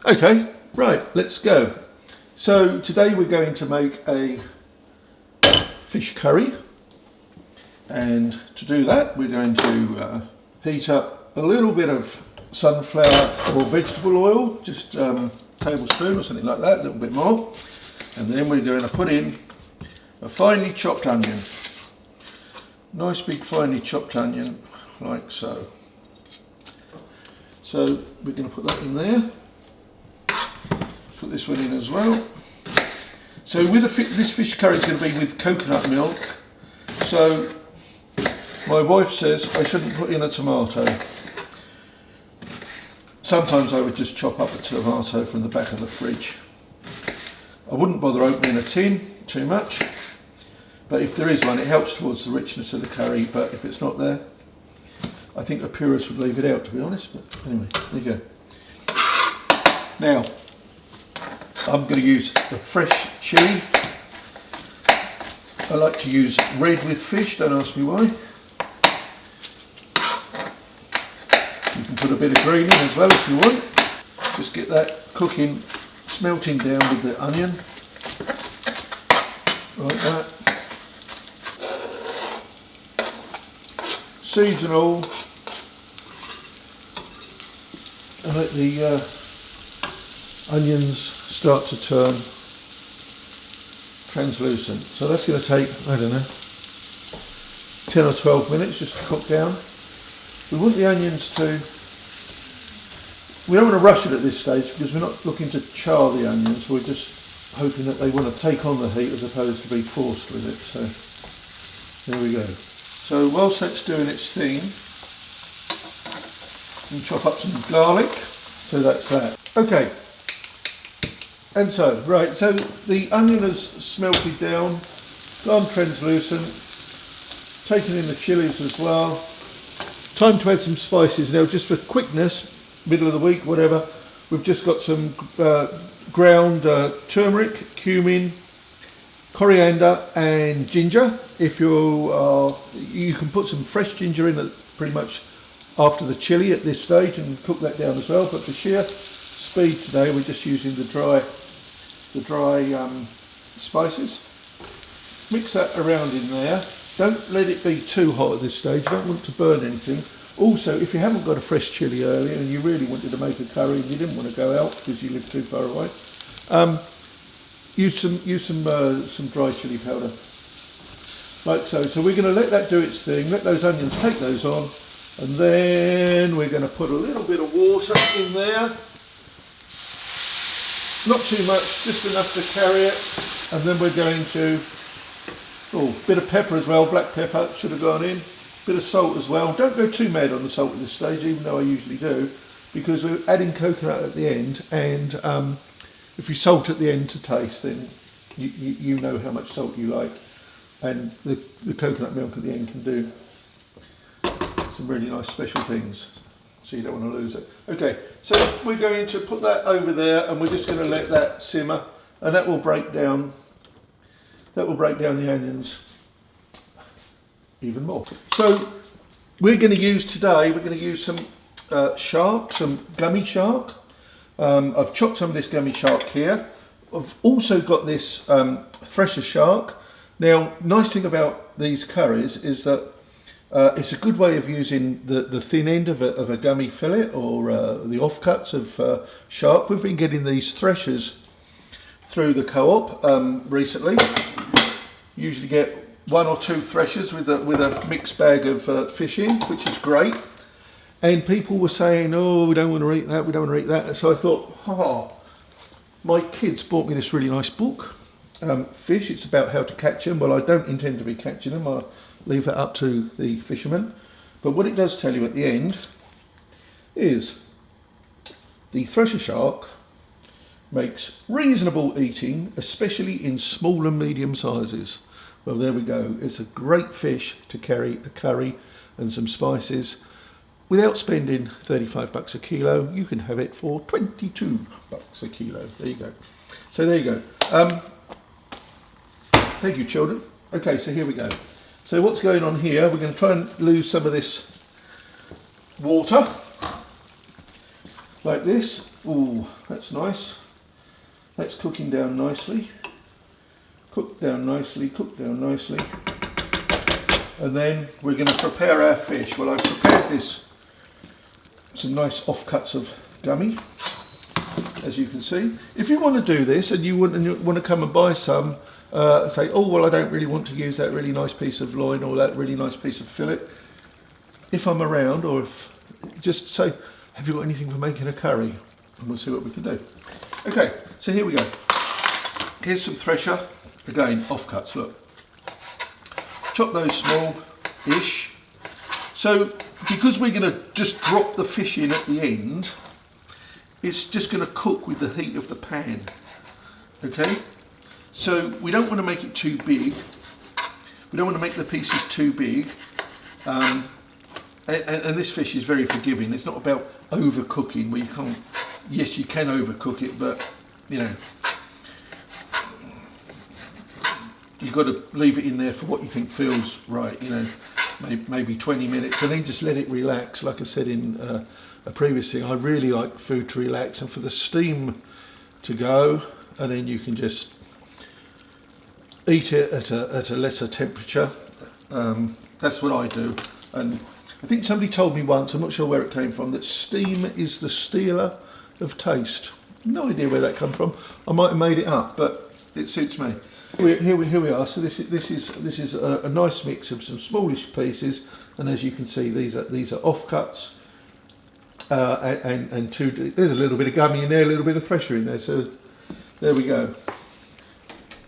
Okay, right, let's go. So today we're going to make a fish curry, and to do that we're going to heat up a little bit of sunflower or vegetable oil, just tablespoon or something like that, a little bit more, and then we're going to put in a finely chopped onion. Nice big finely chopped onion, like so. So we're going to put that in there. Put this one in as well. So with this fish curry is going to be with coconut milk. So my wife says I shouldn't put in a tomato. Sometimes I would just chop up a tomato from the back of the fridge. I wouldn't bother opening a tin too much, but if there is one, it helps towards the richness of the curry. But if it's not there, I think a purist would leave it out, to be honest. But anyway, there you go. Now, I'm going to use the fresh chilli. I like to use red with fish, don't ask me why. You can put a bit of green in as well if you want. Just get that cooking, smelting down with the onion. Like that. Seeds and all. And let the onions start to turn translucent. So that's going to take, I don't know, 10 or 12 minutes just to cook down. We want the onions to, we don't want to rush it at this stage because we're not looking to char the onions, we're just hoping that they want to take on the heat as opposed to be forced with it. So there we go. So whilst that's doing its thing, we chop up some garlic. So that's that. Okay. And so, right, so the onion has smelted down, gone translucent, taken in the chilies as well. Time to add some spices now, just for quickness, middle of the week, whatever. We've just got some ground turmeric, cumin, coriander and ginger. If you can put some fresh ginger in pretty much after the chili at this stage and cook that down as well, but for sheer speed today we're just using the dry spices. Mix that around in there. Don't let it be too hot at this stage, you don't want to burn anything. Also, if you haven't got a fresh chili earlier and you really wanted to make a curry and you didn't want to go out because you live too far away, use some dry chili powder, like so. So we're going to let that do its thing, let those onions take those on, and then we're going to put a little bit of water in there. Not too much, just enough to carry it. And then we're going to, bit of pepper as well, black pepper should have gone in. Bit of salt as well. Don't go too mad on the salt at this stage, even though I usually do, because we're adding coconut at the end, and if you salt at the end to taste, then you know how much salt you like, and the coconut milk at the end can do some really nice special things, so you don't want to lose it. Okay, so we're going to put that over there, and we're just going to let that simmer, and that will break down the onions even more. So we're going to use some shark, some gummy shark. I've chopped some of this gummy shark here. I've also got this fresher shark. Now, nice thing about these curries is that it's a good way of using the thin end of a gummy fillet or the offcuts of shark. We've been getting these threshers through the co-op recently. Usually get 1 or 2 threshers with a mixed bag of fish in, which is great. And people were saying, oh, we don't want to eat that, we don't want to eat that. So I thought, my kids bought me this really nice book, Fish. It's about how to catch them. Well, I don't intend to be catching them. I'll leave that up to the fishermen. But what it does tell you at the end is the thresher shark makes reasonable eating, especially in small and medium sizes. Well, there we go. It's a great fish to carry a curry and some spices. Without spending $35 a kilo, you can have it for $22 a kilo. There you go. So there you go. Thank you, children. Okay, so here we go. So what's going on here? We're going to try and lose some of this water, like this. Oh, that's nice. That's cooking down nicely. Cook down nicely, cook down nicely. And then we're going to prepare our fish. Well, I've prepared this, some nice offcuts of gummy, as you can see. If you want to do this and you want to come and buy some, say, oh, well, I don't really want to use that really nice piece of loin or that really nice piece of fillet. If I'm around, or if, just say, have you got anything for making a curry? And we'll see what we can do. Okay, so here we go. Here's some thresher. Again, offcuts, look. Chop those small-ish. So, because we're going to just drop the fish in at the end, it's just going to cook with the heat of the pan. Okay? So, we don't want to make it too big. We don't want to make the pieces too big. And this fish is very forgiving. It's not about overcooking, where you can't, yes, you can overcook it, but, you know, you've got to leave it in there for what you think feels right, you know, maybe 20 minutes, and then just let it relax. Like I said in a previous thing, I really like food to relax and for the steam to go, and then you can just eat it at a lesser temperature. That's what I do. And I think somebody told me once, I'm not sure where it came from, that steam is the stealer of taste. No idea where that come from. I might have made it up, but it suits me. Here we are. So this is a nice mix of some smallish pieces, and as you can see, these are offcuts, and there's a little bit of gummy in there, a little bit of thresher in there. So there we go.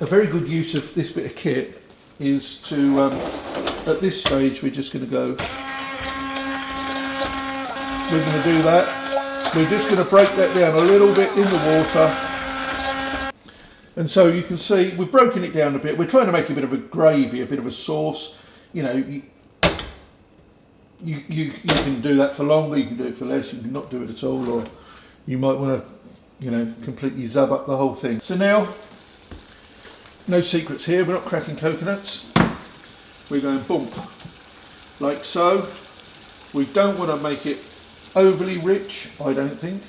A very good use of this bit of kit is to at this stage we're just going to go. We're going to do that. We're just going to break that down a little bit in the water. And so you can see we've broken it down a bit. We're trying to make a bit of a gravy, a bit of a sauce. You know, you can do that for longer, you can do it for less, you can not do it at all, or you might want to, you know, completely zub up the whole thing. So now, no secrets here, we're not cracking coconuts. We're going boom, like so. We don't want to make it overly rich, I don't think.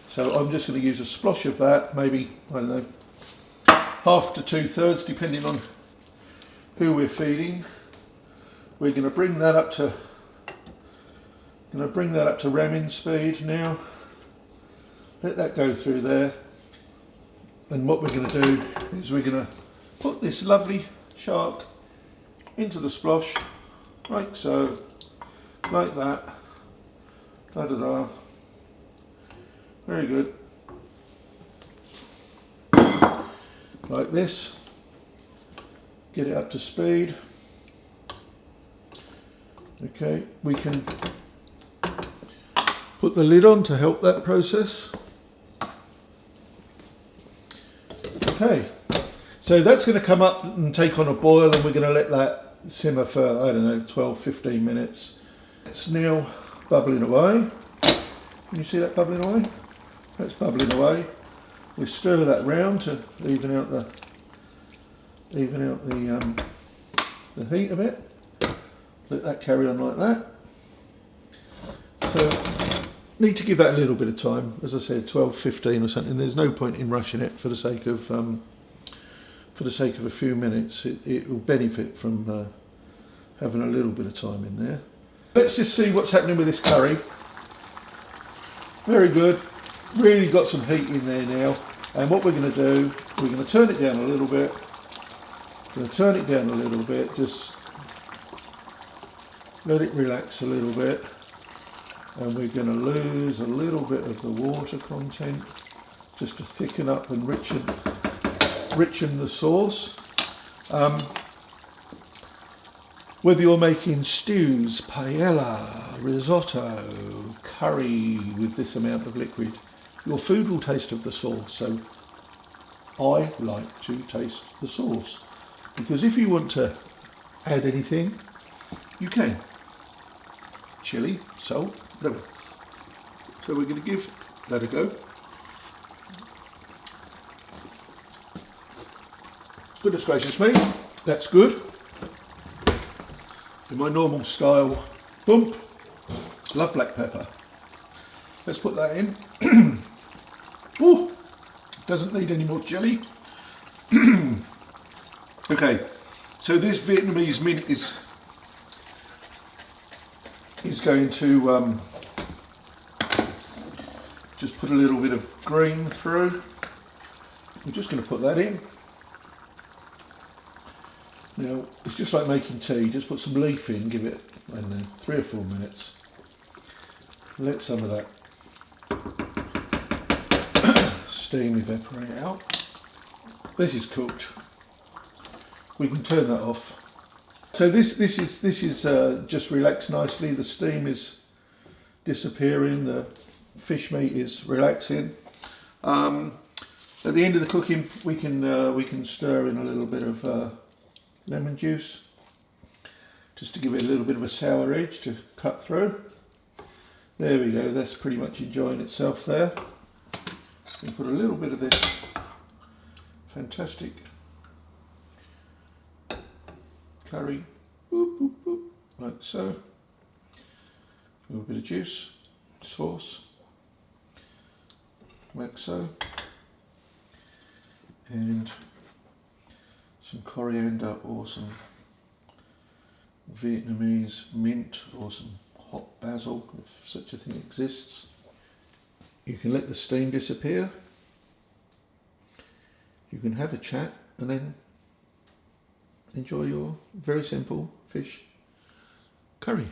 So I'm just going to use a splosh of that, maybe, I don't know, half to 2/3, depending on who we're feeding. We're going to bring that up to ramming speed now. Let that go through there. And what we're going to do is we're going to put this lovely shark into the splosh, like so, like that. Da da da. Very good. Like this, get it up to speed. Okay, we can put the lid on to help that process. Okay, so that's going to come up and take on a boil, and we're going to let that simmer for, I don't know, 12-15 minutes. It's now bubbling away. Can you see that bubbling away? That's bubbling away. We stir that round to even out the heat a bit. Let that carry on like that. So need to give that a little bit of time. As I said, 12-15 or something. There's no point in rushing it for the sake of a few minutes. It will benefit from having a little bit of time in there. Let's just see what's happening with this curry. Very good. Really got some heat in there now, and what we're going to do, we're going to turn it down a little bit. Just let it relax a little bit, and we're going to lose a little bit of the water content just to thicken up and richen the sauce. Whether you're making stews, paella, risotto, curry with this amount of liquid, your food will taste of the sauce. So I like to taste the sauce, because if you want to add anything, you can. Chili, salt, whatever. So we're going to give that a go. Goodness gracious me, that's good. In my normal style, bump, love black pepper. Let's put that in. Doesn't need any more chili. Okay, so this Vietnamese mint is going to just put a little bit of green through. I'm just going to put that in. Now, it's just like making tea, just put some leaf in, give it, I don't know, 3 or 4 minutes. Let some of that steam evaporate out. This is cooked. We can turn that off. So this is just relaxed nicely. The steam is disappearing. The fish meat is relaxing. At the end of the cooking, we can stir in a little bit of lemon juice, just to give it a little bit of a sour edge to cut through. There we go. That's pretty much enjoying itself there. We put a little bit of this fantastic curry, boop, boop, boop, like so. A little bit of juice, sauce, like so, and some coriander or some Vietnamese mint or some hot basil, if such a thing exists. You can let the steam disappear. You can have a chat and then enjoy your very simple fish curry.